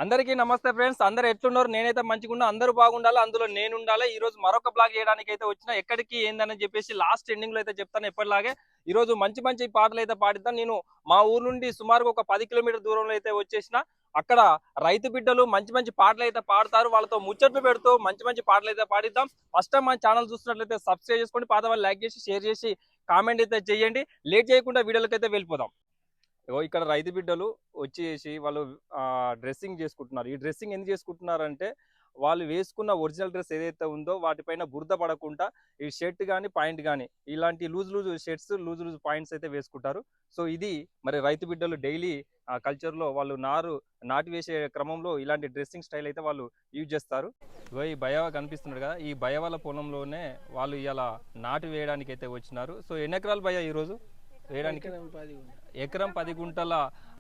అందరికీ నమస్తే ఫ్రెండ్స్. అందరూ ఎట్లున్నారు? నేనైతే మంచిగున్నా. అందరూ బాగుండాలి, అందులో నేను ఉండాలి. ఈ రోజు మరొక బ్లాగ్ చేయడానికి అయితే వచ్చిన. ఎక్కడికి ఏందని చెప్పేసి లాస్ట్ ఎండింగ్ లో అయితే చెప్తాను. ఎప్పటిలాగే ఈ రోజు మంచి మంచి పాటలు అయితే పాడిద్దాం. నేను మా ఊరు నుండి సుమారుగా ఒక 10 కిలోమీటర్ దూరంలో అయితే వచ్చేసిన. అక్కడ రైతు బిడ్డలు మంచి మంచి పాటలు అయితే పాడతారు. వాళ్ళతో ముచ్చట్లు పెడుతూ మంచి మంచి పాటలు అయితే పాడిద్దాం. ఫస్ట్ టైం మన ఛానల్ చూస్తున్నట్లయితే సబ్స్క్రైబ్ చేసుకోండి, పాత వాళ్ళు లైక్ చేసి షేర్ చేసి కామెంట్ అయితే చేయండి. లేట్ చేయకుండా వీడియోలకి అయితే వెళ్ళిపోదాం. ఇక్కడ రైతు బిడ్డలు వచ్చేసి వాళ్ళు డ్రెస్సింగ్ చేసుకుంటున్నారు. ఈ డ్రెస్సింగ్ ఎందుకు చేసుకుంటున్నారంటే వాళ్ళు వేసుకున్న ఒరిజినల్ డ్రెస్ ఏదైతే ఉందో వాటిపైన బురద పడకుండా ఈ షర్ట్ కానీ పాయింట్ కానీ ఇలాంటి loose loose shirts loose loose points అయితే వేసుకుంటారు. సో ఇది మరి రైతు బిడ్డలు డైలీ కల్చర్లో వాళ్ళు నాటి వేసే క్రమంలో ఇలాంటి డ్రెస్సింగ్ స్టైల్ అయితే వాళ్ళు యూజ్ చేస్తారు. ఈ భయ కనిపిస్తున్నాడు కదా, ఈ భయ వాళ్ళ పొలంలోనే వాళ్ళు ఇలా నాటు వేయడానికి అయితే వచ్చినారు. సో ఎన్ని ఎకరాలు భయ ఈరోజు వేయడానికి? ఎకరం 10 గుంటల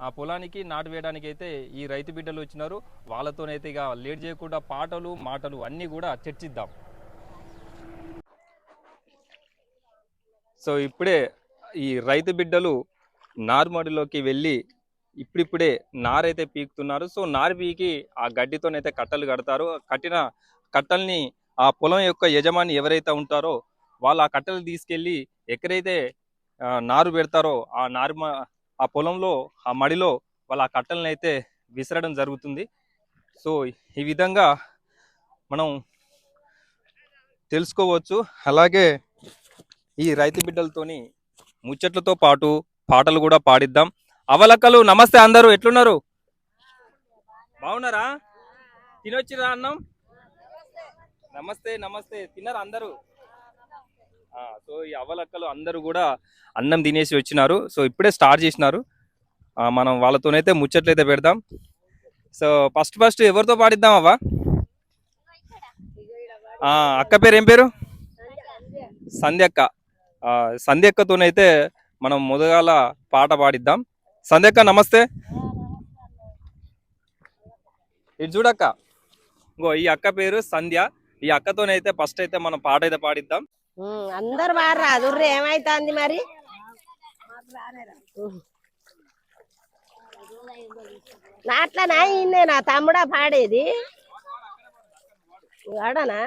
ఆ పొలానికి నాటు వేయడానికి అయితే ఈ రైతు బిడ్డలు వచ్చినారు. వాళ్ళతోనైతే ఇక లేట్ చేయకుండా పాటలు మాటలు అన్నీ కూడా చర్చిద్దాం. సో ఇప్పుడే ఈ రైతు బిడ్డలు నారుమడిలోకి వెళ్ళి ఇప్పుడిప్పుడే నారైతే పీకుతున్నారు. సో నారు పీకి ఆ గడ్డితోనైతే కట్టలు కడతారు. కట్టిన కట్టల్ని ఆ పొలం యొక్క యజమాని ఎవరైతే ఉంటారో వాళ్ళు ఆ కట్టలు తీసుకెళ్ళి ఎక్కడైతే నారు పెడతారో ఆ పొలంలో ఆ మడిలో వాళ్ళ ఆ కట్టలను అయితే విసరడం జరుగుతుంది. సో ఈ విధంగా మనం తెలుసుకోవచ్చు. అలాగే ఈ రైతు బిడ్డలతోని ముచ్చట్లతో పాటు పాటలు కూడా పాడిద్దాం. అవలక్కలు నమస్తే, అందరూ ఎట్లున్నారు? బాగున్నారా? తినొచ్చిరా అన్నం? నమస్తే నమస్తే, తిన్నారా అందరూ? సో ఈ అవలక్కలు అందరూ కూడా అన్నం తినేసి వచ్చినారు. సో ఇప్పుడే స్టార్ట్ చేసినారు. మనం వాళ్ళతోనైతే ముచ్చట్లయితే పెడదాం. సో ఫస్ట్ ఎవరితో పాడిద్దాం అవ్వ? అక్క పేరు ఏం పేరు? సంధ్యక్క. సంధ్యక్కతోనైతే మనం మొదగాల పాట పాడిద్దాం. సంధ్యక్క నమస్తే. ఇది చూడక్క, ఇంకో ఈ అక్క పేరు సంధ్య. ఈ అక్కతోనైతే ఫస్ట్ అయితే మనం పాట అయితే పాడిద్దాం. అందరు వారు రాదు, ఏమైతుంది మరి? నాట్లనా ఇన్నే నా తమ్ముడా పాడేది వాడనా?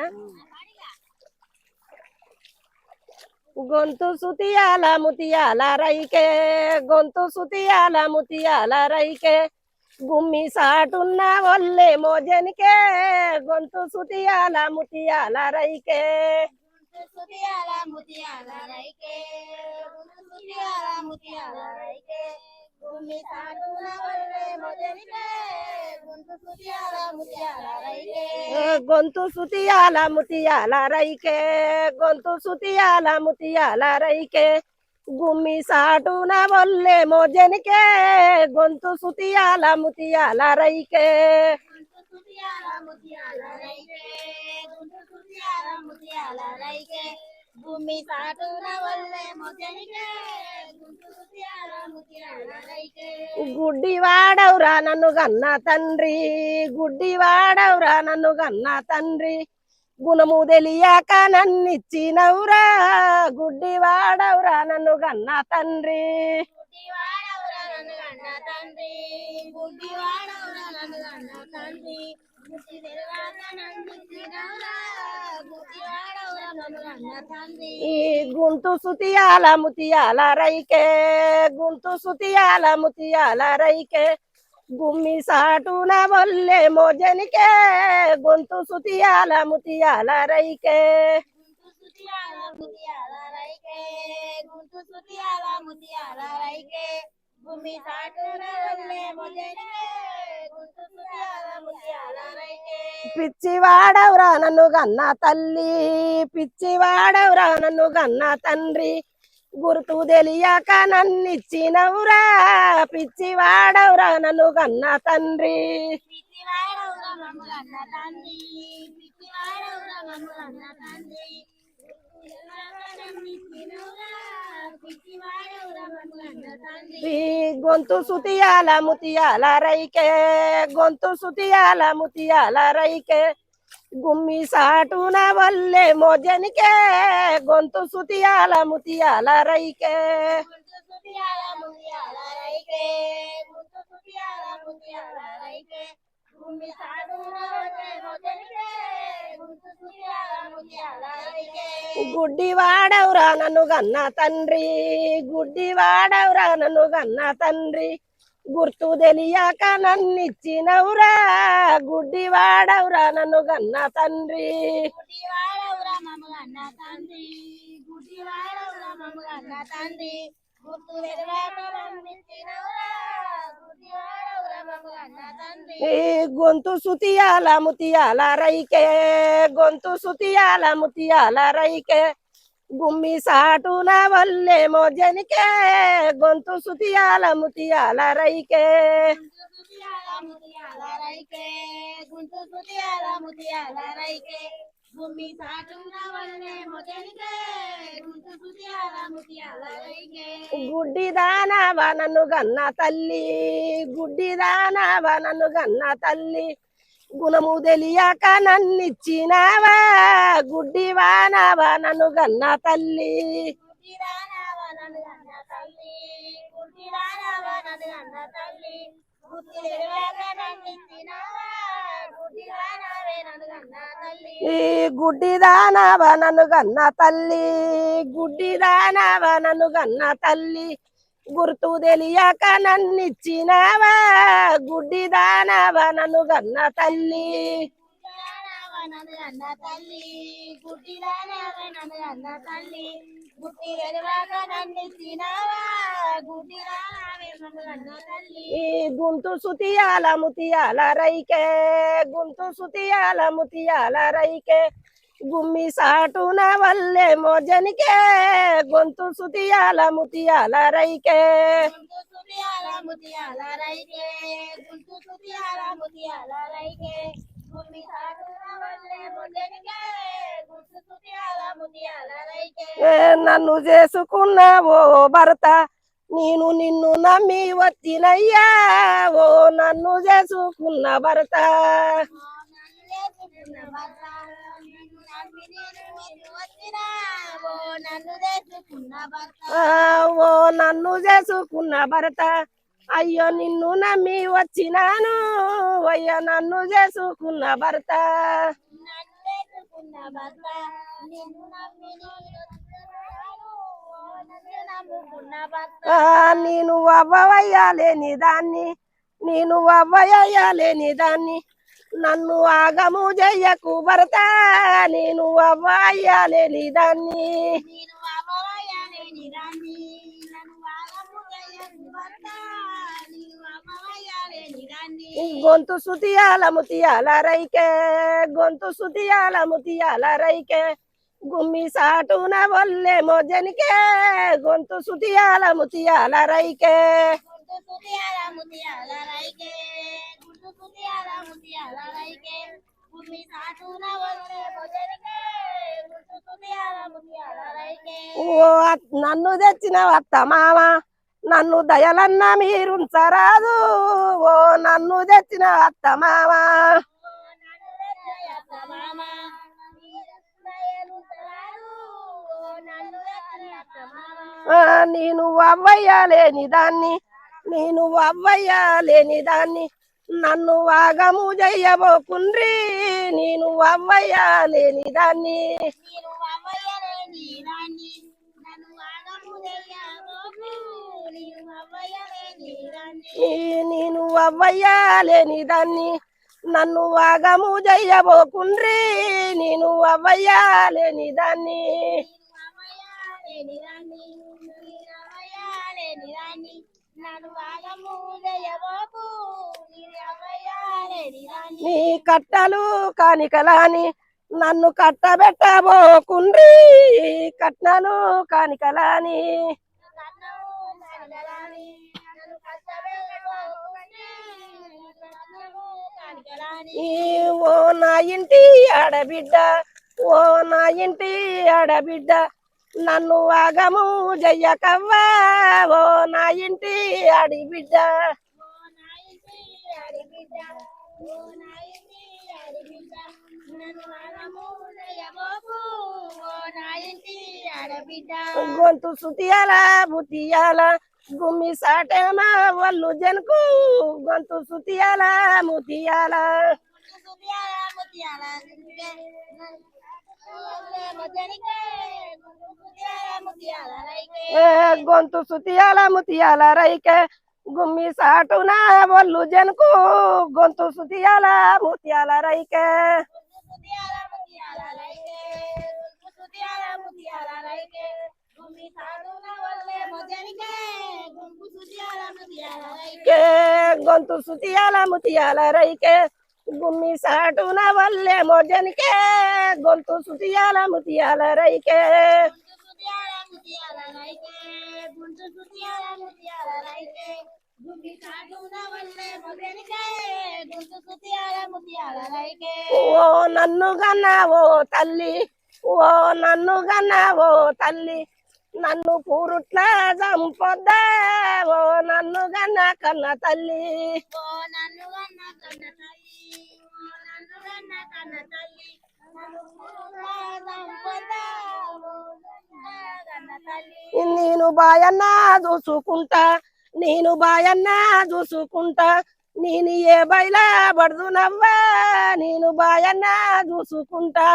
గొంతు సుతియాల ముతియాల రైకే, గొంతు సుతియాల ముతియాల రైకే, గుమ్మి సాటున్న ఒల్లే మోజనికే, గొంతు సుతియాల ముతియాల రైకే. సుతియాల ముతియాల రైకే, సుతియాల ముతియాల రైకే, భూమి సాటున వల్లే మొదలికే, గొంతు సుతియాల ముతియాల రైకే. గొంతు సుతియాల ముతియాల రైకే, గొంతు సుతియాల ముతియాల రైకే, గుమ్మి సాటున వల్లే మోజనికే, గొంతు సుతియాల ముతియాల రైకే. సుతియాల ముతియాల రైకే, గుంటు సుతియాల ముతియాల రైకే, భూమి సాటున వల్లే మొదలికే, గుంటు సుతియాల ముతియాల రైకే. గుడ్డి వాడవురా నన్ను గన్న తండ్రి, గుడ్డి వాడవురా నన్ను గన్న తండ్రి, గుణము తెలియక నన్నిచ్చినవురా, గుడ్డి వాడవురా నన్ను గన్న తండ్రి. గుడ్డి వాడవురా నన్ను గన్న తండ్రి, గుడ్డి వాడవురా నన్ను గన్న తండ్రి, గుడ్డి తెలియక నన్నిచ్చినవురా, గుడ్డి వాడవురా నన్ను గన్న తండ్రి. ఈ గుంటు సుతియాల ముతియాల రైకే, గుంటు సుతియాల ముతియాల రైకే, గుమ్మి సాటున వల్లే మోజనికే, గొంతు సుతియాల ముతియాల రైకే. గుంటు సుతియాల ముతియాల రైకే, గుంటు సుతియాల ముతియాల రైకే, భూమి సాటున వల్లే మొదలికే, గుంటు సుతియాల ముతియాల రైకే. పిచ్చి వాడవురా నన్ను గన్న తల్లి, పిచ్చి వాడవురా నన్ను గన్న తండ్రి, గుర్తు తెలియక నన్నిచ్చినవురా, పిచ్చి వాడవురా నన్ను గన్న తండ్రి. పిచ్చి వాడవురా నన్ను గన్న తండ్రి, పిచ్చి వాడవురా నన్ను గన్న తండ్రి, గొంతు సుతియాల ముతియాల రైకే, గొంతు సుతియాల ముతియాల రైకే, గుమ్మి సాటున వల్లే మోజనికే, గొంతు సుతియాల ముతియాల రైకే. గుమ్మి సాటున వల్లే మొదలికే గుంతు సుతియాల ముత్యాల రైకే గుడ్డి వాడవురా నన్ను గన్న తండ్రి గుడ్డి వాడవురా నన్ను గన్న తండ్రి గుర్తు తెలియక నన్నిచ్చినవురా గుడ్డి వాడవురా నన్ను గన్న తండ్రి గుడ్డివాడవురా మమ్మగన్న తండ్రి గుడ్డివాడవురా మమ్మగన్న తండ్రి గుర్తు తెలవాక నన్నిచ్చినవురా గుడ్డివాడవురా మమ్మగన్న తండ్రి ఈ గొంతు సుతియాల ముతియాల రైకే గొంతు సుతియాల ముతియాల రైకే గుమ్మి సాటున వల్లేమో జనికే గొంతు సుతియాల ముతియాల రైకే గుంతు సుతియాల ముత్యాల రైకే గుంతు సుతియాల ముత్యాల రైకే భూమి సాటున వల్లే మొదలికే గుంతు సుతియాల ముత్యాల రైకే గుడ్డి దానవ నన్ను గన్న తల్లి గుడ్డి దానవ నన్ను గన్న తల్లి గుణము తెలియక నన్నిచ్చినావా గుడ్డి వానవ నన్ను గన్న తల్లి గుడ్డిరానవ నన్ను అన్న తల్లి గుడ్డిరానవ నన్ను అన్న తల్లి గుడ్డి తెలవాక నన్నిచ్చినావా గుడ్డిరానవే నన్ను అన్న తల్లి ఈ గుడ్డి దానవ నన్ను గన్న తల్లి గుడ్డి దానవ నన్ను గన్న తల్లి గుర్తు తెలియక నన్నిచ్చినావా గుడ్డి దానవ నన్ను గన్న తల్లి గుడ్డిరానవ నన్ను అన్న తల్లి గుడ్డిరానవ నన్ను అన్న తల్లి గుడ్డి తెలవాక నన్నిచ్చినావా గుడ్డిరానవే నన్ను అన్న తల్లి ఈ గుంతు సుతియాల ముతియాల రైకే గుంతు సుతియాల ముతియాల రైకే గుమ్మి సాటున వల్లేమో జనికే గొంతు సుతియాల ముతియాల రైకే గుంటు సుతియాల ముత్యాల రైకే గుంటు సుతియాల ముత్యాల రైకే భూమి సాటున వల్లే మొదలికే గుంటు సుతియాల ముత్యాల రైకే నన్ను చేసుకున్నావో భర్త నేను నిన్ను నమ్మి వచ్చినయ్యా ఓ నన్ను చేసుకున్న భర్త నన్ను చేసుకున్న భర్త నిన్ను నమ్మి నేను వచ్చినా ఓ నన్ను చేసుకున్న భర్త ఓ నన్ను చేసుకున్న భర్త అయ్యో నిన్ను నమ్మి వచ్చినాను అయ్యో నన్ను చేసుకున్న భర్త నన్ను చేసుకున్న భర్త నిన్ను నమ్మి నేను వచ్చినాను ఓ నన్ను నమ్ముకున్న భర్త నేను అవ్వయ్యాలేని దాన్ని నేను అవ్వయ్యాలేని దాన్ని నన్ను ఆగము చెయ్యకు భర్త నేను అవ్వయ్యాలేని దాన్ని నేను అమ్మవయ్యాలేని రాణి నన్ను వాగము చేయకు భర్త నేను అమ్మవయ్యాలేని రాణి గొంతు సుతియాల ముతియాల రైకే గొంతు సుతియాల ముతియాల రైకే గుమ్మి సాటున వల్లేమో జనికే గొంతు సుతియాల ముతియాల రైకే గుంటు సుతియాల ముత్యాల రైకే గుంటు సుతియాల ముత్యాల రైకే భూమి సాటున వల్లే మొదలికే గుంటు సుతియాల ముత్యాల రైకే ఓ నన్ను తెచ్చిన అత్త మామ నన్ను దయలన్న మీరుంచరాదు ఓ నన్ను తెచ్చిన అత్త మామ నన్ను తెచ్చయత్త మామ దయలు తరాలు నన్ను తెచ్చయత్త మామ నేను అవ్వయ్యాలేని దాన్ని నేను అవ్వయ్యాలేని దాన్ని నన్ను వాగము చెయ్యబోకుండ్రి నేను అవ్వయ్యాలేని దాన్ని నేను అవ్వయ్యలేని రాణి నన్ను ఆగము దయ్యాబోకు నేను అవ్వయ్యలేని రాణి నేను అవ్వయ్యాలేని దాన్ని నన్ను వాగము చెయ్యబోకుండ్రి నేను అవ్వయ్యాలేని దాన్ని నేను అవ్వయ్యలేని రాణి నేను అవ్వయ్యలేని రాణి నన్ను ఆగము దయ్యబోకు నేను అవ్వయ్యలేని రాణి నీ కట్టలు కానికలాని నన్ను కట్టబెట్టబోకుండ్రి కట్నాలు కానికలాని కన్నము కానికలాని నన్ను కష్టపెట్టబోకు కన్నము కానికలాని ఓ నా ఇంటి ఆడబిడ్డ ఓ నా ఇంటి ఆడబిడ్డ నన్ను ఆగము జయ్యకవ్వా ఓ నా ఇంటి ఆడిబిడ్డ ఓ నాయని ఆడిబిడ్డ ఓ నాయని ఆడిబిడ్డ నన్ను ఆగము దయ్యబోకు ఓ నాయని ఆడబిడ్డ గొంతు సుతియాల బుతియాల గుమ్మి సాటేమా వల్లు జనకు గొంతు సుతియాల ముతియాల గొంతు సుతియాల ముతియాల రైకే గుమ్మి సాటున వల్లు జనకు గొంతు సుతియాల ముతియాల రైకే గొంతు సుతియాల ముతియాల రైకే గుమ్మి సాటున వల్లే మోజనికే గొంతు సుతియాల ముతియాల రైకే ఓ నన్ను గన్నావో తల్లి ఓ నన్ను గన్నావో తల్లి నన్ను పూరుట్ల చంపొద్దా ఓ నన్ను గన్న కన్న తల్లి నేను బాయన్న చూసుకుంటా నేను బాయన్న చూసుకుంటా నేను ఏ బయలా పడుదునవ్వా నేను బాయన్న చూసుకుంటా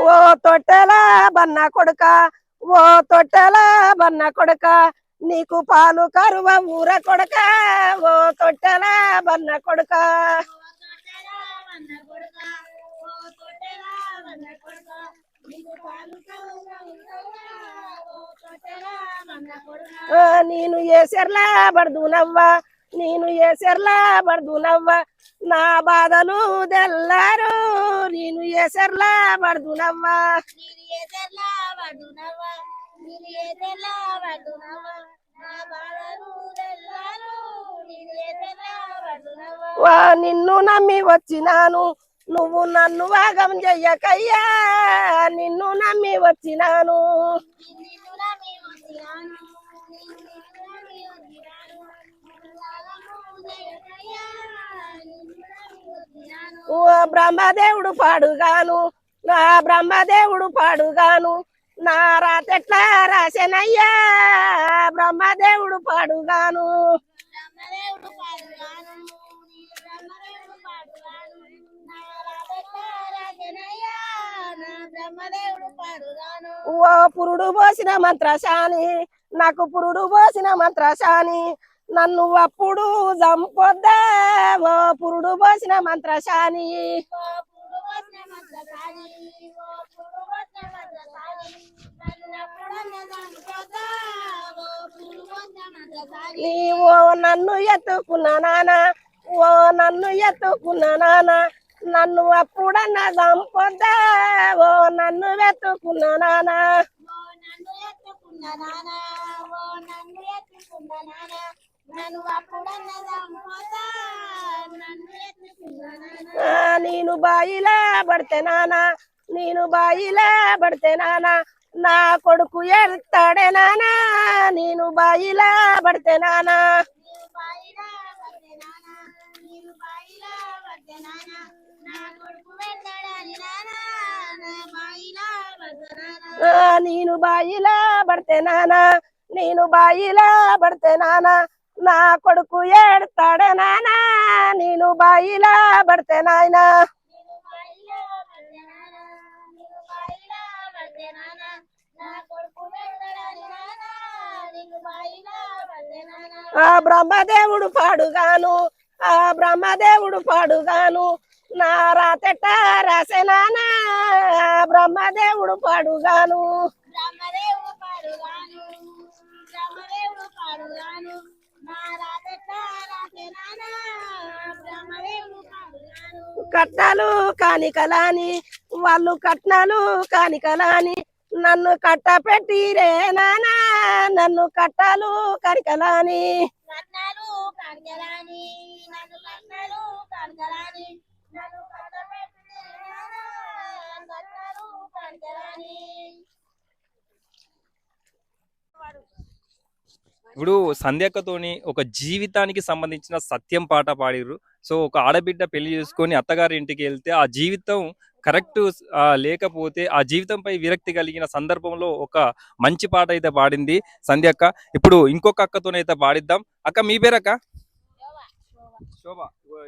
ఓ తొట్టెల బన్న కొడుక ఓ తొట్టెల బన్న కొడుక నీకు పాలు కరువ ఊర కొడుక ఓ తొట్టెల బన్న కొడుక నేను ఏసెర్లా పడుదునవ్వా నేను ఏసెర్లా పడుదునవ్వా నా బాధలు తెల్లారు నేను ఏసెర్లా పడుదునవ్వా నిన్ను నమ్మి వచ్చినాను నువ్వు నన్ను వాగం చెయ్యకయ్యా నిన్ను నమ్మి వచ్చినాను ఓ బ్రహ్మదేవుడు పాడుగాను నా బ్రహ్మదేవుడు పాడుగాను నా రాతెట్లా రాసెనయ్యా బ్రహ్మదేవుడు పాడుగాను ఓ పురుడు పోసిన మంత్రశాని నాకు పురుడు పోసిన మంత్రశాని నన్ను అప్పుడు చంపొద్దా ఓ పురుడు పోసిన మంత్రశాని నీవో నన్ను ఎత్తుకున్న నాన్న ఓ నన్ను ఎత్తుకున్న నాన్న నన్ను అప్పుడన్నా చంపొద్దా ఓ నన్ను ఎత్తుకున్న నాన్న నేను బాయిలా పడితే నాన్న నేను బాయిలా పడితే నాన్న నా కొడుకు ఎడతాడే నాన్న నేను బాయిలా పడితే నాన్న నేను బాయిలా పడితే నాన్న నేను బాయిలా పడితే నాన్న నా కొడుకు ఏడతాడే నాన్న నేను బాయిలా పడితే నాయన ఆ బ్రహ్మదేవుడు పాడుగాను ఆ బ్రహ్మదేవుడు పాడుగాను నా రాతెట్ట రాసెనానా బ్రహ్మదేవుడు పాడుగాను కట్నాలు కానికలాని వాళ్ళు కట్నాలు కానికలాని నన్ను కట్ట పెట్టిరే నానా నన్ను కట్టాలు కనికలాని ఇప్పుడు సంధ్యక్కతోని ఒక జీవితానికి సంబంధించిన సత్యం పాట పాడిర్రు. సో ఒక ఆడబిడ్డ పెళ్లి చేసుకొని అత్తగారి ఇంటికి వెళ్తే ఆ జీవితం కరెక్ట్ లేకపోతే ఆ జీవితంపై విరక్తి కలిగిన సందర్భంలో ఒక మంచి పాట అయితే పాడింది సంధ్యక్క. ఇప్పుడు ఇంకొక అక్కతోనైతే పాడిద్దాం. అక్క మీ పేరక్క? శోభ.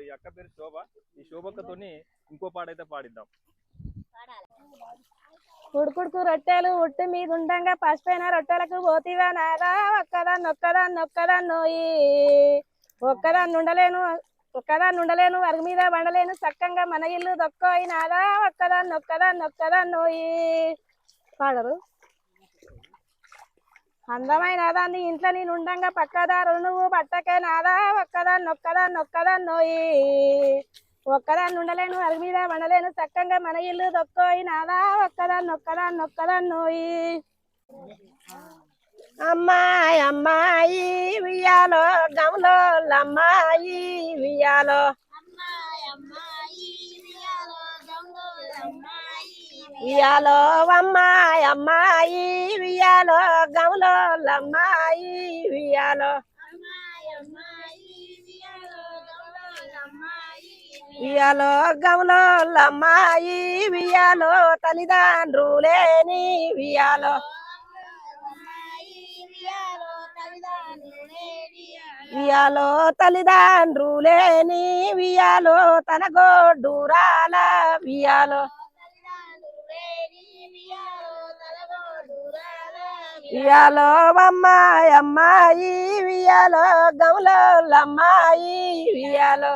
ఈ అక్క పేరు శోభ. ఈ శోభక్కతోని ఇంకో పాట అయితే పాడిద్దాం. ఉడుకుడుకు రొట్టెలు ఉట్టి మీద ఉండంగా పసిపోయిన రొట్టెలకు పోతివా నాదా ఒక్కదాన్ని నోయి ఒక్కదాన్ని ఉండలేను అరుగు మీద వండలేను చక్కంగా మన ఇల్లు దొక్కోయి నాదా ఒక్కదాన్ని నోయి పాడరు. అందమైన దాన్ని ఇంట్లో నేను ఉండంగా పక్కదారు నువ్వు పట్టకే నాదా ఒక్కదాన్ని నోయి ఒక్కదాన్ని ఉండలేను అరుగు మీద వండలేను చక్కంగా మన ఇల్లు దొక్కోయి నాదా ఒక్కదాన్ని నోయి. అమ్మాయి వియాలో గమలో అమ్మాయి వియాలో వియాలో అమ్మాయి వియాలో గమలో అమ్మాయి వియాలో వియాలో గమలో అమ్మాయి వియాలో తల్లిదండ్రులేని వియాలో వియాలో తల్లిదండ్రులేని వియాలో తన గోడూరాల వియాలో వియాలో అమ్మాయి వియాలో గమలో అమ్మాయి వియాలో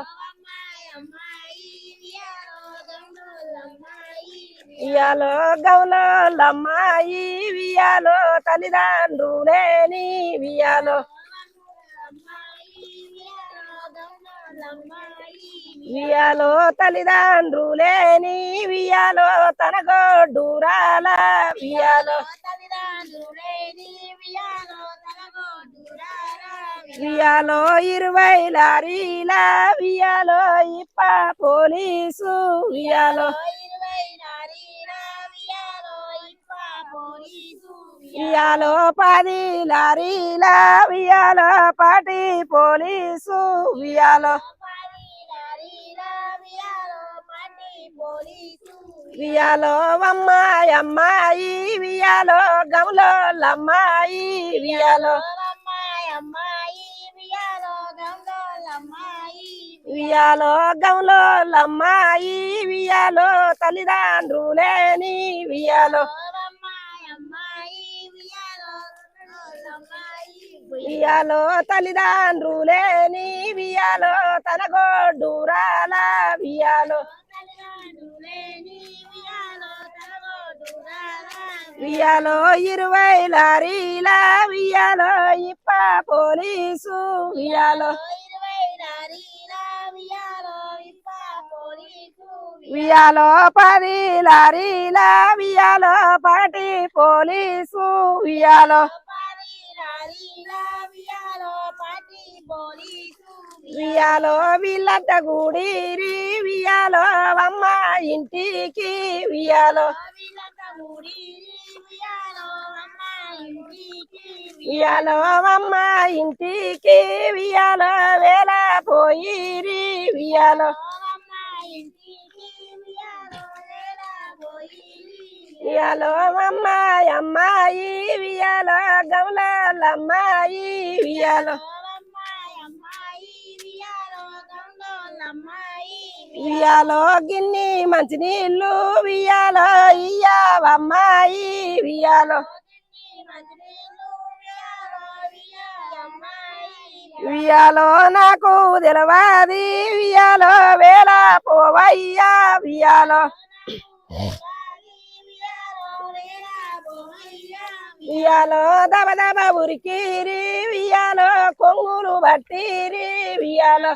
వియాలో గమలో అమ్మాయి వియాలో తల్లిదండ్రులేని వియాలో వియాలో తల్లిదండ్రులేని వియాలో తన గోడూరాల వియాలో వియాలో 20 లారీల వియాలో ఇప్ప పోలీసు వియాలో వియాలో 10 లారీల వియాలో పాటి పోలీసు వియాలో వియాలో అమ్మాయి వియాలో గమలో అమ్మాయి వియాలో వియాలో గమలో అమ్మాయి వియాలో తల్లిదండ్రులేని వియాలో వియాలో తల్లిదండ్రులేని వియాలో తన గోడూరాల వియాలో వియాలో 20 లారీల వియాలో ఇప్ప పోలీసు వియాలో వియాలో 10 లారీల వియాలో పాటి పోలీసు వియాలో వియాలో వీళ్ళంత గుడిరి వియాలో అమ్మ ఇంటికి వియాలో వియాలో అమ్మ ఇంటికి వియాలో వేళ పోయిరి వియాలో వియాలో అమ్మాయి వియాలో గమల అమ్మాయి వియాలో వియాలో గిన్ని మంచినీళ్ళు వియాలో ఇయ్యవమ్మాయి వియాలో వియాలో నాకు తెలవాది వియాలో వేళ పోవయ్యా వియాలో వియాలో దబ దబ ఉరికిరి వియాలో కొంగులు బట్టిరి వియాలో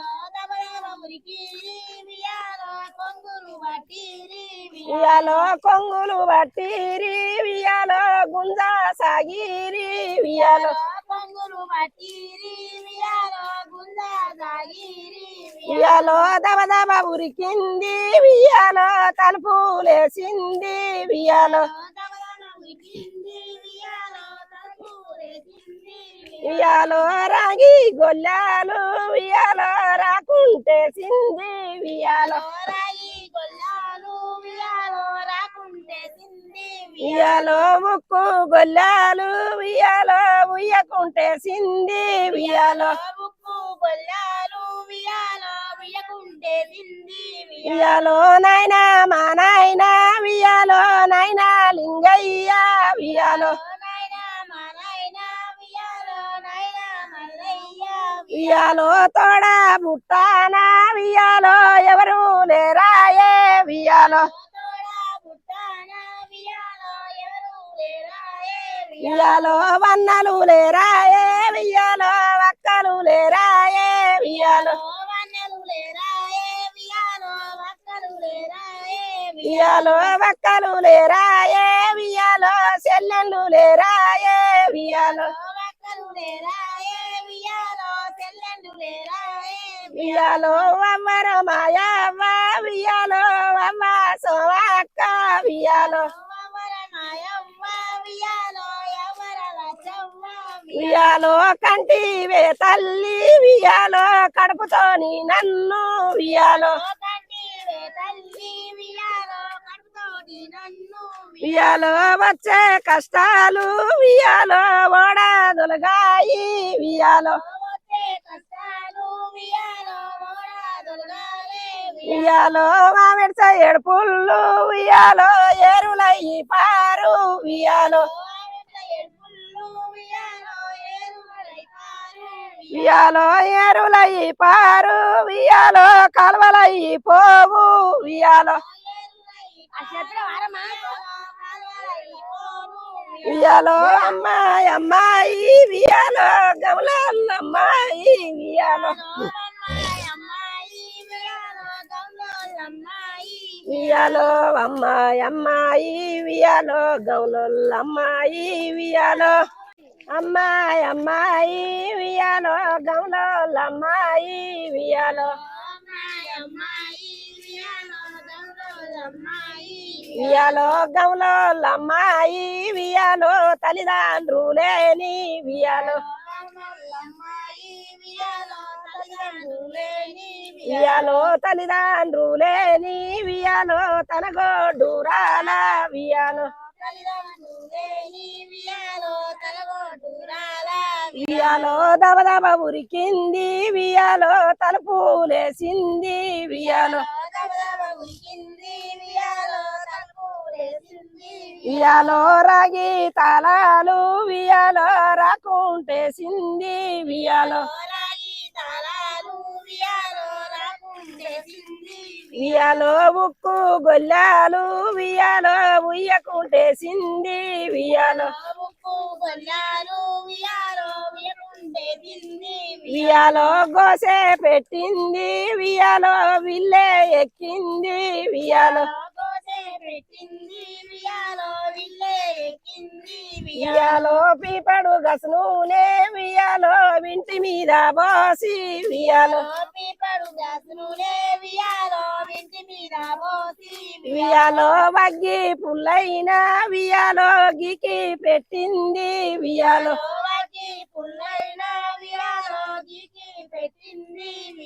వియాలో కొంగులు బట్టిరి వియాలో గుంజ సాగిరి వియాలో వియాలో దబ దబ ఉరికింది వియాలో తలుపులేసింది వియాలో ఉయ్యాలో రాగి గొల్లాలు ఉయ్యాలో రాకుంటే సింది ఉయ్యాలో రాగి గొల్లాలు ఉయ్యాలో రాకుంటే సింది ఉయ్యాలో ముక్కు గొల్లాలు ఉయ్యాలో ఉయ్యకుంటే సింది ఉయ్యాలో ముక్కు గొల్లాలు ఉయ్యాలో ఉయ్యకుంటే సింది ఉయ్యాలో నాయనా మా నాయనా ఉయ్యాలో నాయనా లింగయ్య ఉయ్యాలో నాయనా మా నాయనా ఉయ్యాలో నాయనా మల్లయ్య ఉయ్యాలో తోడ బుట్టానా ఉయ్యాలో ఎవరు లేరాయే ఉయ్యాలో తోడా బుట్టాన ఉయ్యాలో ఎవరు లేరాయే ఉయ్యాలో వన్నలు లేరాయే ఉయ్యాలో వక్కలు లేరాయే ఉయ్యాలో వన్నెలు లేరాయే ఉయ్యాలో వక్కలు లేరాయే ఉయ్యాలో వక్కలు లేరాయే ఉయ్యాలో చెల్లెళ్ళు లేరాయే ఉయ్యాలో వక్కలు లేరాయే ఉయ్యాలో తెల్లండు లేరాయే ఉయ్యాలో అమ్మర మాయవ్వ ఉయ్యాలో అమ్మ సోమక్క ఉయ్యాలో ఎవర మాయవ్వ ఉయ్యాలో ఎవర లచ్చవ్వ ఉయ్యాలో కంటివే తల్లి ఉయ్యాలో కడుపుతోని నన్ను ఉయ్యాలో కంటివే తల్లి ఉయ్యాలో కడుపుతోటి నన్ను ఉయ్యాలో వచ్చే కష్టాలు ఉయ్యాలో ఓడదొలగాయి ఉయ్యాలో వచ్చే కష్టాలు ఉయ్యాలో ఓడాదులుగాలే ఉయ్యాలో మామిడిస ఏడుపుళ్ళు ఉయ్యాలో ఏరులయ్యి పారు ఉయ్యాలో ఎడుపుళ్ళు ఉయ్యాలో ఏరుమలైపారు ఉయ్యాలో ఏరులయ్యి పారు ఉయ్యాలో కాలువలయ్యి పోవు ఉయ్యాలో ఆ చేతిలో వారమా ఉయ్యాలో అమ్మాయి అమ్మాయి ఉయ్యాలో గమలమ్మాయి ఉయ్యాలో ఉయ్యాలో అమ్మాయి అమ్మాయి ఉయ్యాలో గౌలమ్మాయి ఉయ్యాలో అమ్మాయి అమ్మాయి ఉయ్యాలో గౌలమ్మాయి ఉయ్యాలో ఉయ్యాలో గౌలమ్మాయి ఉయ్యాలో తల్లిదండ్రులేని ఉయ్యాలో ఉయ్యాలో తల్లిదండ్రులేని ఉయ్యాలో తన గోడురాల ఉయ్యాలో ఉయ్యాలో దబదబ ఉరికింది ఉయ్యాలో తలుపులేసింది ఉయ్యాలో ఉయ్యాలో రాగి తాళాలు ఉయ్యాలో రాకుంటే సింది ఉయ్యాలో ఉయ్యాలో ఉక్కు గొల్లాలు ఉయ్యాలో ఉయ్యకుంటే సింది ఉయ్యాలో ఉయ్యాలో గోసే పెట్టింది ఉయ్యాలో విల్లే ఎక్కింది ఉయ్యాలో ఉయ్యాలో పీపడు గసనూనే ఉయ్యాలో ఇంటి మీద పోసి ఉయ్యాలో ఉయ్యాలో వగ్గి పుల్లైన ఉయ్యాలో గీకి పెట్టింది ఉయ్యాలో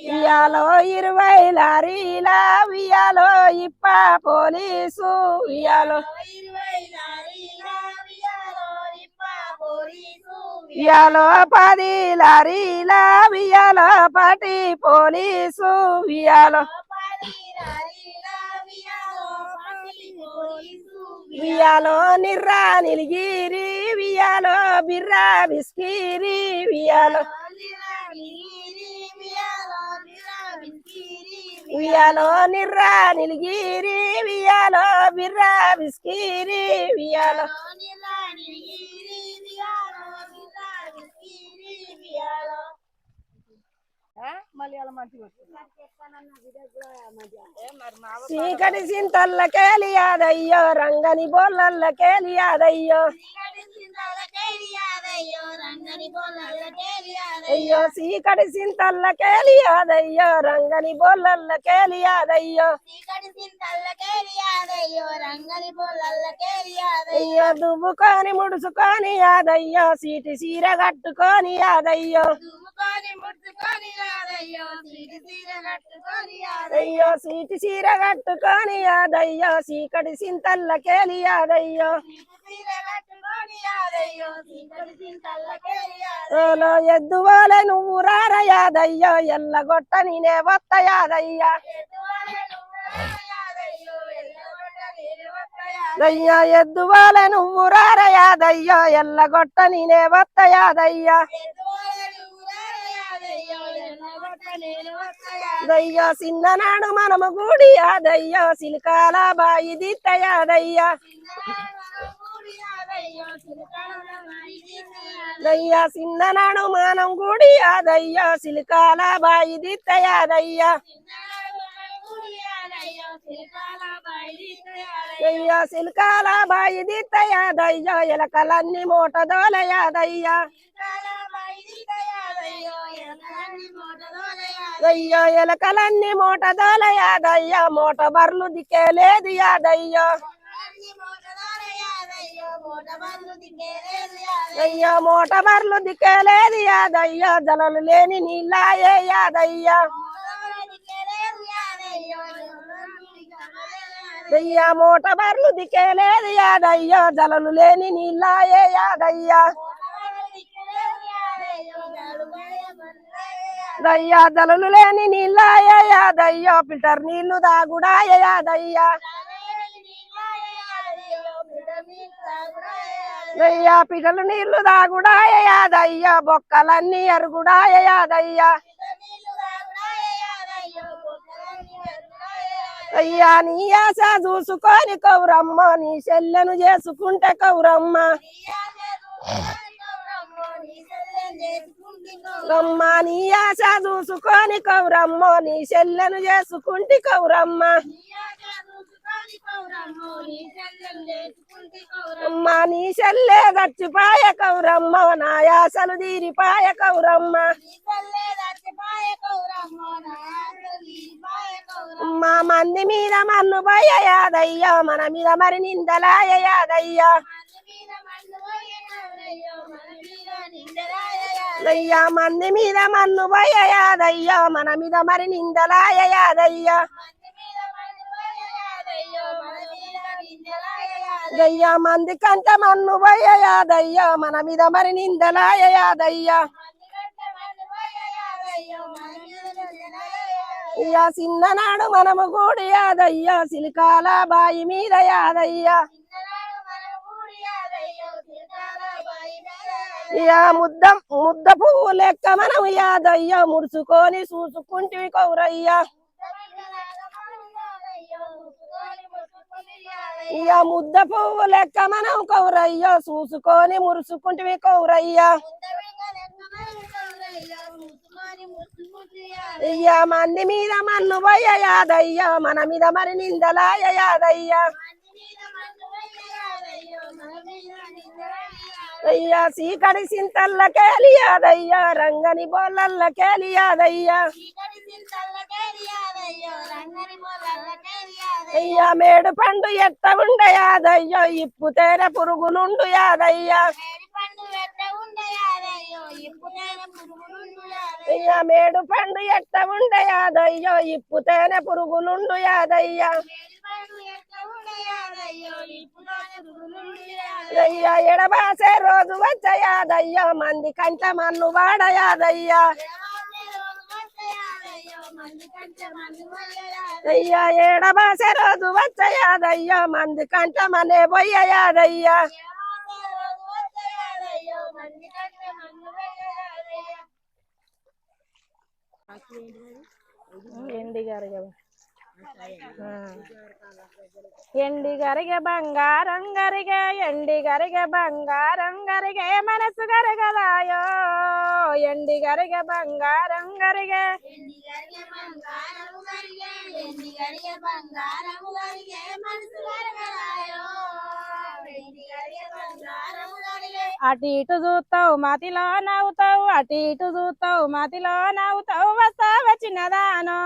ఉయ్యాలో 20 లారీల ఉయ్యాలో ఇప్ప పోలీసు ఉయ్యాలో ఉయ్యాలో 10 లారీల ఉయ్యాలో పాటి పోలీసు ఉయ్యాలో ఉయ్యాలో నిర్రా నిలిగిరి ఉయ్యాలో బిర్రా బిస్కిరి ఉయ్యాలో ఉయ్యాలో నిర్రా నిలిగిరి ఉయ్యాలో బిర్రా బిస్కిరి ఉయ్యాలో చీకటి సింతల్లకేలియాదయ్యో రంగని బోల్లకేలియాదయ్యో అయ్యో సీకటి సింతల్లకేలి యాదయ్యో రంగని బొల్లల్లకేలి యాదయ్యో చీకటి సింతల్లకేలి యాదయ్యో రంగని బొల్లల్లకేలి యాదయ్యో అయ్యో దువ్వుకొని ముడుచుకొని యాదయ్యో సీటి సీర కట్టుకొని యాదయ్యో దువ్వుకొని ముట్టుకొని యాదయ్యో సీటి సీర కట్టుకొని యాదయ్యో అయ్యో సీటి సీర కట్టుకొని యాదయ్యో సీకటి సింతల్లకేలి యాదయ్యో సీర కట్టుకొని యాదయ్యో చీకటి సింతల్లకేలి ఓలో ఎద్దువాలే నువ్వు రార యాదయ్యో ఎల్లగొట్ట నేనే వత్త యాదయ్యా అయ్యా ఎద్దువాలే నువ్వు రార యాదయ్యో ఎల్లగొట్ట నేనే వత్త యాదయ్యా దయ్యో చిన్ననాడు మనము గుడి యాదయ్యో సిలికాల బాయి దిత్త యాదయ్యా దయ్యా చిన్ననాడు మనం గుడి యాదయ్యో సిలికాల బాయి దిత్త యాదయ్యా అయ్యో సిలికాల బాయి దిత్త యాదయ్యో ఎలకలన్నీ మూట దోల యాదయ్యా అయ్యో ఎలకలన్నీ మూట దోల యాదయ్యో మూట బర్లు దిక్కేలేదు యాదయ్యో అయ్యో మూట బర్లు దిక్కేలేదు యాదయ్యో జలలు లేని నీళ్ళాయే యాదయ్యా అయ్యా మూట బర్లు దిక్కేలేదు యాదయ్యో జలలు లేని నీళ్ళాయే యాదయ్యా దయ్యా జలలు లేని నీళ్ళాయే యాదయ్యో ఫిల్టర్ నీళ్లు దాగుడాయ యాదయ్యా అయ్యా పిటలు నీళ్లు దాగుడాయ యాదయ్యా బొక్కలన్నీ అరుగుడాయ యాదయ్యా అయ్యా నీ ఆశ చూసుకొని కౌరమ్మ నీ చెల్లెను చేసుకుంటే కౌరమ్మ రమ్మ నీ ఆశ చూసుకొని కౌరమ్మ నీ చెల్లెను చేసుకుంటే కౌరమ్మ అమ్మ నీ చెల్లె గచ్చిపాయ కౌరమ్మ నా ఆశలు తీరిపాయ కౌరమ్మ మా మంది మీద మన్ను భయ యాదయ్యా మన మీద మరి నిందలాయ యాదయ్యా అయ్యా మంది మీద మన్ను భయ యాదయ్యా మన మీద మరి నిందలాయ యాదయ్యా అయ్యా మంది కంట మన్ను భయ యాదయ్యా మన మీద మరి నిందలాయ యాదయ్యా అయ్యా చిన్ననాడు మనము గూడి యాదయ్యా సిలికాల బాయి మీద యాదయ్యా అయ్యా ముద్ద పువ్వు లెక్క మనం యాదయ్యా ముడుచుకొని చూసుకుంటివి కౌరయ్యా అయ్యా ముద్ద పువ్వు లెక్క మనం కౌరయ్యా చూసుకొని మురుసుకుంటివి కౌరయ్యా అయ్యా మంది మీద మన్ను భయ యాదయ్యా మన మీద మరి నిందలాయ యాదయ్యా అయ్యా సీకడి సింతల్లకేలి యాదయ్యా రంగని బొల్లల్లకేలి యాదయ్యా అయ్యా మేడు పండు ఎట్ట ఉండే యాదయ్యో ఇప్పు తేర పురుగులుండు యాదయ్యా అయ్యా మేడు పండు ఎట్ట ఉండే యాదయ్యో ఇప్పు తేన పురుగులుండు యాదయ్యా అయ్యా ఎడబాసే రోజు వచ్చ యాదయ్యా మంది కంట మన్ను వాడ యాదయ్యా అయ్యా ఎడబాసే రోజు వచ్చ యాదయ్యా మంది కంట మనే బొయ్య యాదయ్యా ఎండి గరిగె బంగారం గరిగే ఎండి గరిగె బంగారం గరిగే మనసు గరగదాయో ఎండి గరిగె బంగారం గరిగే అటు ఇటు చూస్తావు మతిలో నవ్వుతావు అటు ఇటు చూస్తావు మతిలో నవ్వుతావు వస్తావా చిన్నదానో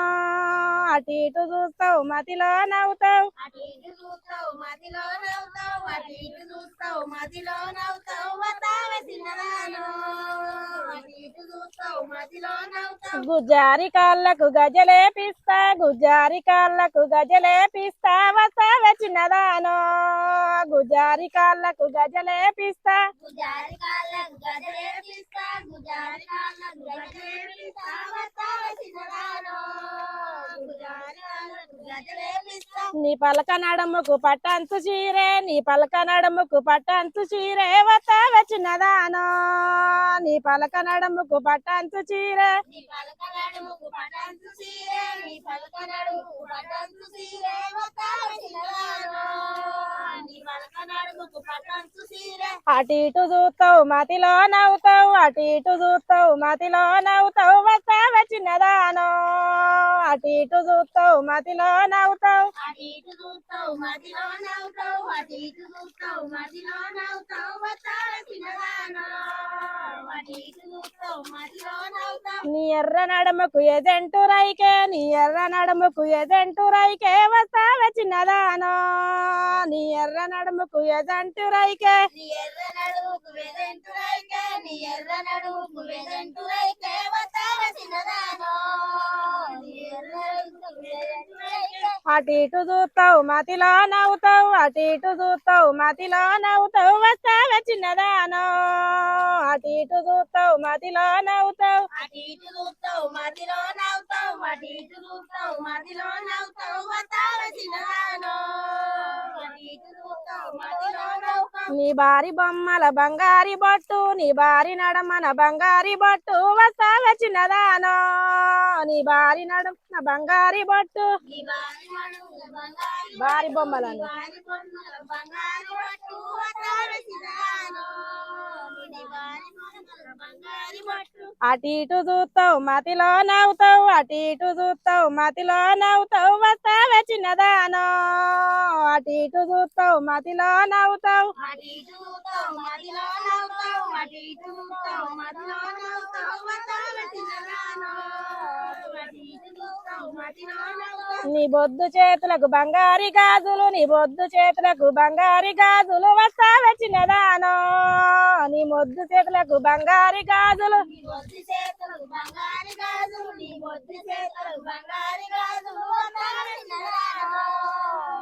అటు ఇటు చూస్తావు మతిలో నవ్వుతావు అటు ఇటు చూస్తావు మదిలో నవ్వుతావు అటు ఇటు చూస్తావు మదిలో నవ్వుతావు వస్తావే చిన్నదానో అటు ఇటు చూస్తావు మదిలో నవ్వుతావు గుజ్జారి కాళ్ళకు గజలేపిస్తా గుజ్జారి కాళ్ళకు గజలేపిస్తా వస్తావే చిన్నదానో గుజ్జారి కాళ్ళకు గజలేపిస్తా గుజారి కాళ్ళకు గజలేపిస్తా గుజారి కాళ్ళకు గజలేపిస్తా వస్తావే చిన్నదానో గుజారి కాళ్ళకు గజలేపిస్తా నీ పలక నడముకు పట్టంతు చీరే నీ పలక నడముకు పట్టంతు చీరే వస్తావే చిన్నదానో నీ పలక నడముకు పట్టంతు చీరే నీ పలక నడుముకు పటంతు సీరే నీ పలక నడుముకు పటంతు సీరే వస్తావే చిన్నదానో నీ పలక నడుముకు పటంతు సీరే అటు ఇటు చూస్తావు మతిలో నవ్వుతావు అటు ఇటు చూస్తావు మతిలో నవ్వుతావు వస్తావే చిన్నదానో అటు ఇటు చూస్తావు మతిలో నవ్వుతావు అటు ఇటు చూస్తావు మదిలో నవ్వుతావు అటు ఇటు చూస్తావు మదిలో నవ్వుతావు వస్తావే చిన్నదానో అటు ఇటు చూస్తావు మదిలో నవ్వుతావు నీ ఎర్ర నడమకు ఎదెంటు రైకే నీ ఎర్ర నడమకు ఎదెంటు రైకే వస్తావే చిన్నదానో నీ ఎర్ర నడమకు ఎదంటు రైకే నీ ఎర్ర నడుముకు వెదెంటురైకే నీ ఎర్ర నడుముకు వెదెంటురైకే వస్తావే చిన్నదానో నీ ఎర్ర నడుముకు వెదెంటురైకే అటు ఇటు చూస్తావు మతిలో నవ్వుతావు అటు ఇటు చూస్తావు మతిలో నవ్వుతావు వస్తావే చిన్నదానో అటు ఇటు చూస్తావు మతిలో నవ్వుతావు అటు ఇటు చూస్తావు మదిలో నవ్వుతావు అటు ఇటు చూస్తావు మదిలో నవ్వుతావు వస్తావే చిన్నదానో అటు ఇటు చూస్తావు మదిలో నవ్వుతావు నీ బారి బొమ్మల బంగారి బొట్టు నీ బారి నడమన బంగారి బొట్టు వస్తావే చిన్నదానో నీ బారి నడమన బంగారి బొట్టు నీ బారి నడుముల బంగారు బారి బొమ్మలను బారి బొమ్మల బంగారు పట్టు వస్తావే చిన్నదానో నీ బారి బొమ్మల బంగారు పట్టు అటు ఇటు చూస్తావు మతిలో నవ్వుతావు అటు ఇటు చూస్తావు మతిలో నవ్వుతావు వస్తావే చిన్నదానో అటు ఇటు చూస్తావు మతిలో నవ్వుతావు అటు ఇటు చూస్తావు మదిలో నవ్వుతావు అటు ఇటు చూస్తావు మదిలో నవ్వుతావు వస్తావే చిన్నదానో అటు ఇటు చూస్తావు మదిలో నవ్వుతావు నీ బొద్దు చేతులకు బంగారి గాజులు నీ బొద్దు చేతులకు బంగారి గాజులు వస్తావే చిన్నదానో నీ మొద్దు చేతులకు బంగారి గాజులు నీ బొద్దు చేతులకు బంగారు గాజులు నీ బొద్దు చేతులకు బంగారు గాజులు వస్తావే చిన్నదానో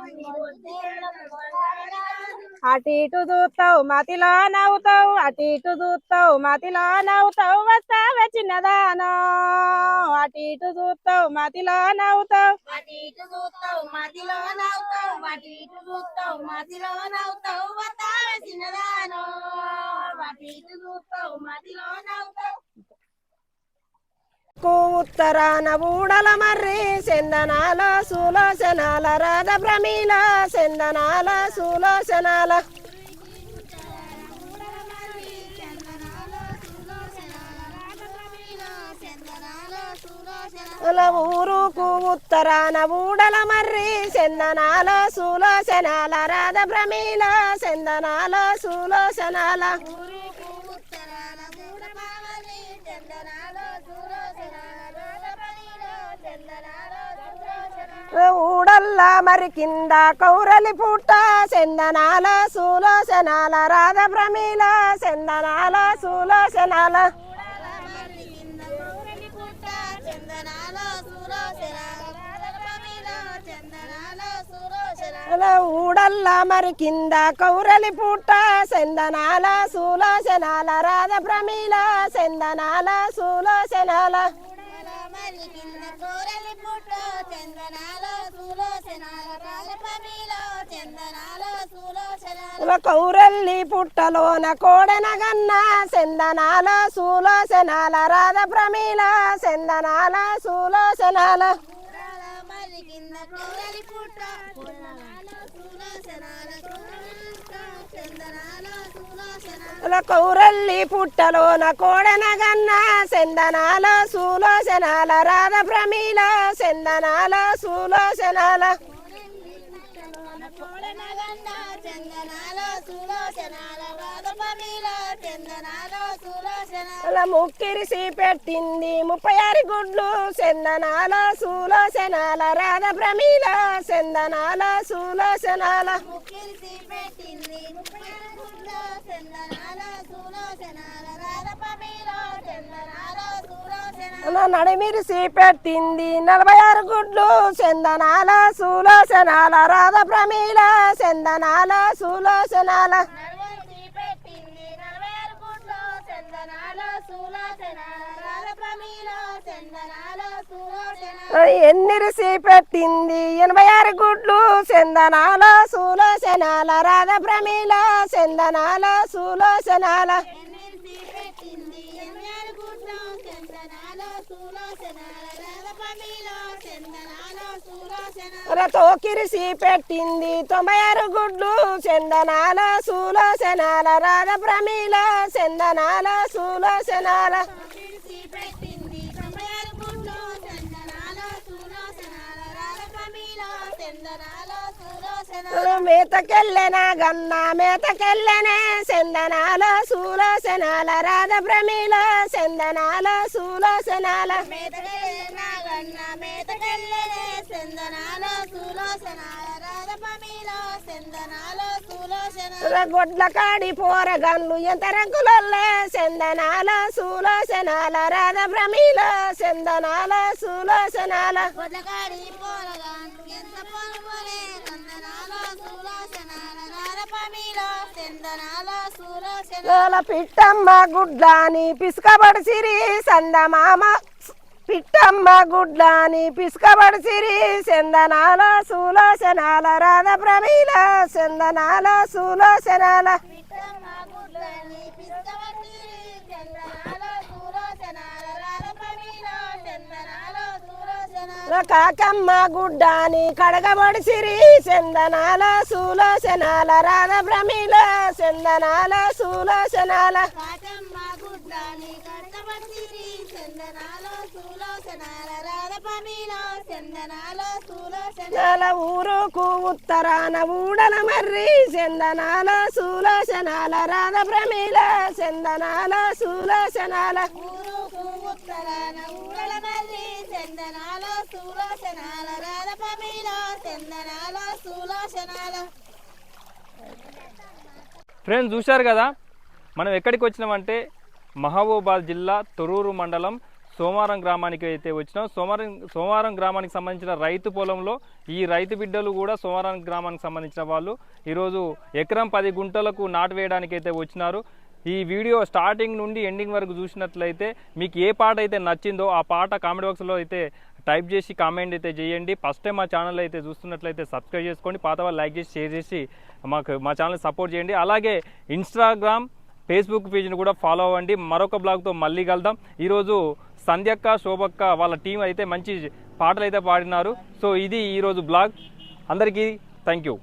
నీ బొద్దు చేతులకు బంగారు గాజులు అటు ఇటు చూస్తావు మతిలో నవ్వుతావు అటు ఇటు చూస్తావు మతిలో నవ్వుతావు వస్తావే చిన్నదానో అటు ఇటు చూస్తావు మతిలో నవ్వుతావు అటు ఇటు చూస్తావు మదిలో నవ్వుతావు అటు ఇటు చూస్తావు మదిలో నవ్వుతావు వస్తావే చిన్నదానో అటు ఇటు చూస్తావు మదిలో నవ్వుతావు ఉత్తరాన ఊడల మర్రి చందనాల సులోచనాల రాధ భ్రమీల చందనాల సులోచనాల ఊరుకు ఉత్తరాన ఊడల మర్రి చందనాల సులోచనాల రాధ భ్రమీల చందనాల సులోచనాల ఊడల్లా మరి కింద కౌరలి పుట్ట చందనాల సులోచనాల రాధ భ్రమీల చందనాల సులోచనాల ఊడల్లా మరి కింద కౌరలి పుట్ట చందనాల సులోచనాల రాధ భ్రమీల చందనాల సులోచనాల కౌరల్లి పుట్టలోన కోడెనగన్న చందనాల సులోచనాల రాధ భ్రమీల చందనాల సులోచనాల కౌరల్లి పుట్టలోన కోడెనగన్న చందనాల సులోచనాల రాధ భ్రమీల చందనాల సులోచనాల చందనాల సులోచనాల రాధ రాధపమిలో చందనాలో సులోచన అలా ముక్కిరిసి పెట్టింది 36 గుడ్లు చందనాల సులోచనాల రాధ ప్రమీల చందనాల సులోచనాల ముక్కిరిసి పెట్టింది 36 గుడ్లు చందనాల సులోచనాల రాధపమిలో చందనాల సులోచన అలా నడిమిరిసి పెట్టింది 46 గుడ్లు చందనాల సులోచనాల రాధ ప్రమీల చందనాల సులోచనాల నడువరిసి పెట్టింది 46 గుడ్లు చందనాల సులోచనాల రాధపమిలో చందనాల సులోచన ఎన్నిరిసి పెట్టింది 86 గుడ్లు చందనాల సులోచనాల రాధ ప్రమీల చందనాల సులోచనాల ఎన్నిరిసి పెట్టింది 86 గుడ్లు చందనాల సులోచనాల రాధపమిలో చందనాల సులోచన తోకిరిసి పెట్టింది 96 గుడ్లు చందనాల సులోచనాల రాధ ప్రమీల చందనాల సులోచనాల ముక్కిరిసి పెట్టింది 96 గుడ్లు చందనాల సులోచనాల రాధపమిలో చందనాల సులోచన మేతకెళ్ళెన గన్న మేతకెళ్ళెనే చందనాల సులోచనాల రాధ ప్రమీల చందనాల సులోచనాల మేతకెళ్ళిన గన్న మేతకెళ్ళనే చందనాల సులోచనాల రాధపమిలో చందనాల సులోచన గొడ్ల కాడి పోరగన్లు ఎంత రంగులల్లే చందనాల సులోచనాల రాధ ప్రమీల చందనాల సులోచనాల గొడ్లకాడి పోరగాను ఎంత పొలమొలే చందనాల సులోచనాల రాధపమిలో చందనాల సులోచన పిట్టమ్మ గుడ్లాని పిసుకబడిసిరి సందమామ పిట్టమ్మ గుడ్లాని పిసుకబడిసిరి చందనాల సులోచనాల రాధ ప్రమీల చందనాల సులోచనాల పిట్టమ్మ గుడ్లని పిస్తవట్టిరి చందనాల సులోచనాల రాధపమిలో చందనాల సులోచన కాకమ్మ గుడ్డాని కడగబడిసిరి చందనాల సులోచనాల రాధ ప్రమీల చందనాల సులోచనాల కాటమ్మ గుడ్లని కట్టబట్టిరి చందనాల సులోచనాల రాధపమిలో చందనాల సులోచన ఊరుకు ఉత్తరాన ఊడల మర్రి చందనాల సులోచనాల రాధ ప్రమీల చందనాల సులోచనాల ఊరుకు ఉత్తరాన ఊరల మర్రి చందనాల సులోచనాల రాధపమిలో చందనాల సులోచనాల ఫ్రెండ్స్ చూశారు కదా, మనం ఎక్కడికి వచ్చినామంటే మహబూబాద్ జిల్లా తొర్రూరు మండలం సోమారం గ్రామానికి అయితే వచ్చినాం. సోమారం గ్రామానికి సంబంధించిన రైతు పొలంలో ఈ రైతు బిడ్డలు కూడా సోమారం గ్రామానికి సంబంధించిన వాళ్ళు ఈరోజు ఎకరం 10 గుంటలకు నాటు వేయడానికి అయితే వచ్చినారు. ఈ వీడియో స్టార్టింగ్ నుండి ఎండింగ్ వరకు చూసినట్లయితే మీకు ఏ పాట అయితే నచ్చిందో ఆ పాట కామెంట్ బాక్స్లో అయితే టైప్ చేసి కామెంట్ అయితే చేయండి. ఫస్ట్ టైం మా ఛానల్ అయితే చూస్తున్నట్లయితే సబ్స్క్రైబ్ చేసుకోండి, పాత వాళ్ళు లైక్ చేసి షేర్ చేసి మా ఛానల్ సపోర్ట్ చేయండి. అలాగే ఇన్స్టాగ్రామ్ ఫేస్బుక్ పేజ్ని కూడా ఫాలో అవ్వండి. మరొక బ్లాగ్తో మళ్ళీ కలుద్దాం. ఈరోజు సంధ్యక్క శోభక్క వాళ్ళ టీం అయితే మంచి పాటలు అయితే పాడినారు. సో ఇది ఈరోజు బ్లాగ్. అందరికీ థ్యాంక్ యూ.